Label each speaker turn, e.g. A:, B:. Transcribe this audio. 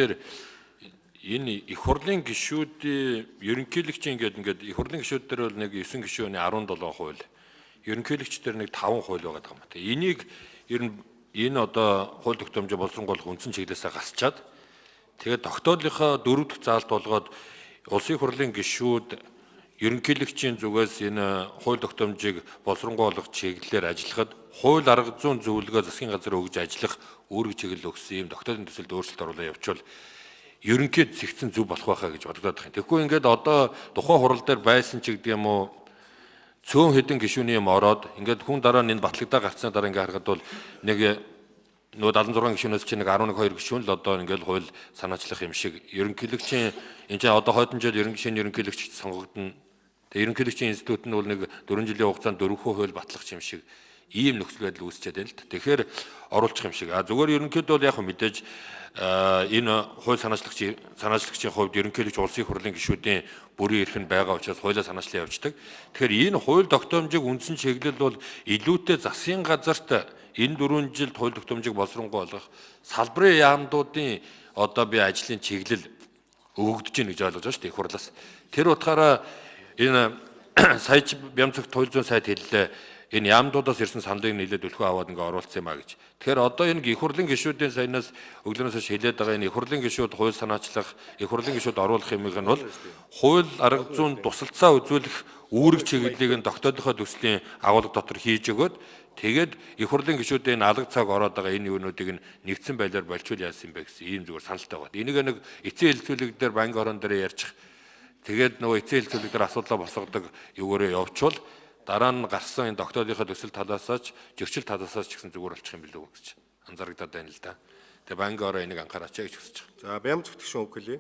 A: Тэгэхээр энэ их хурлын гишүүдийн ерөнхийлөгчийн ингээд их хурлын гишүүд дээр бол нэг 9 гишүүний 17%, ерөнхийлөгчдөр нэг 5% байгаа юм байна. Энийг ер нь энэ одоо хууль тогтоомжийн боловсронгойлох үндсэн чиглэлээсээ гасчаад тэгээд тогтоолынхоо 4 дахь заалт болгоод улсын хурлын гишүүд ерөнхийлөгчийн зүгээс энэ хууль тогтоомжийг боловсронгойлох чиглэлээр ажиллахад хууль арга зүйн зөвлөгөө засгийн газар өгж ажиллах үүрэг чиглэл өгсөн юм тогтоолын төсөлд өөрчлөлт оруулаад явуучвал ерөнхийд зэгцэн зөв болох байхаа гэж бодогдоод байна. Тэгэхгүй ингээд одоо тухайн хурал дээр байсан ч гэдэг юм уу цөөн хэдэн гишүүний юм ороод ингээд хүн дараа нь энэ батлагдаа гарцсны дараа ингээд харахад бол нэг нөгөө 76 гишүүнээс чи нэг 11 2 гишүүн л одоо ингээд хууль санаачлах юм шиг ерөнхийлөгчийн энэ ч одоо хойдон жил ерөнхийлөгч сонгогдно. Тэгээ ерөнхийлөгчийн институт нь бол нэг 4 жилийн хугацаанд 4 хууль батлах юм шиг ийм нөхцөл байдал үүсчихэд байна л та. Тэгэхээр оруулах юм шиг. Зүгээр ерөнхийдөө бол яг мэдээж энэ хууль санаачлагчийн хувьд ерөнхийлөгч улсын хурлын гишүүдийн бүрийн эрх нь байгаа учраас хуулиа санаачлан явждаг. Тэгэхээр энэ хууль тогтоомжийг үндсэн чиглэл бол илүүтэй засгийн газарт энэ 4 жилд хууль тогтоомжийг боловсронгойлгох салбарын яамдуудын одоо би ажлын чиглэл өгөгдөж гин гэж ойлгож байна шүү дээ их хурлаас. Тэр утгаараа энэ сая Бямцагт хууль зүйн сайд хэллээ. Энэ яамдуудаас ирсэн саналыг нийлээд өлхөө аваад ингээ оруулсан юм а гэж. Тэгэхээр одоо энэ их хурлын гишүүдийн саянаас өглөөнөөс хойш хэлээд байгаа энэ их хурлын гишүүд хууль санаачлах, их хурлын гишүүд оруулах юмыг нь бол хууль арга зүйн тусалцаа үзүүлэх үүрэг чиглэлийг нь тогтоолынхоо төслийн агуулга дотор хийж өгөөд тэгээд их хурлын гишүүдийн алга цаг ороод байгаа энэ юунуудыг нь нэгдсэн байдлаар болчул яасан юм бэ гэсэн ийм зүгээр саналтай байна. Энийг нэг эцсийн хэлцүүлэг дээр банк орон дээр ярьчих. Тэгээд нөгөө эцсийн хэлцүүлэг дээр асуудлаа босгодог юугаараа явуучвал дараа нь гарсан энэ тогтоолынхаа төсөл талаасаач зөрчил талаасаач ч гэсэн зүгээр болчих юм билүү гэж анзаарагдаад байна л да. Тэгээ банк ороо энийг анхаараач гэж хүсэж байгаа.
B: За Бямцагт гишүүн үг хэлье.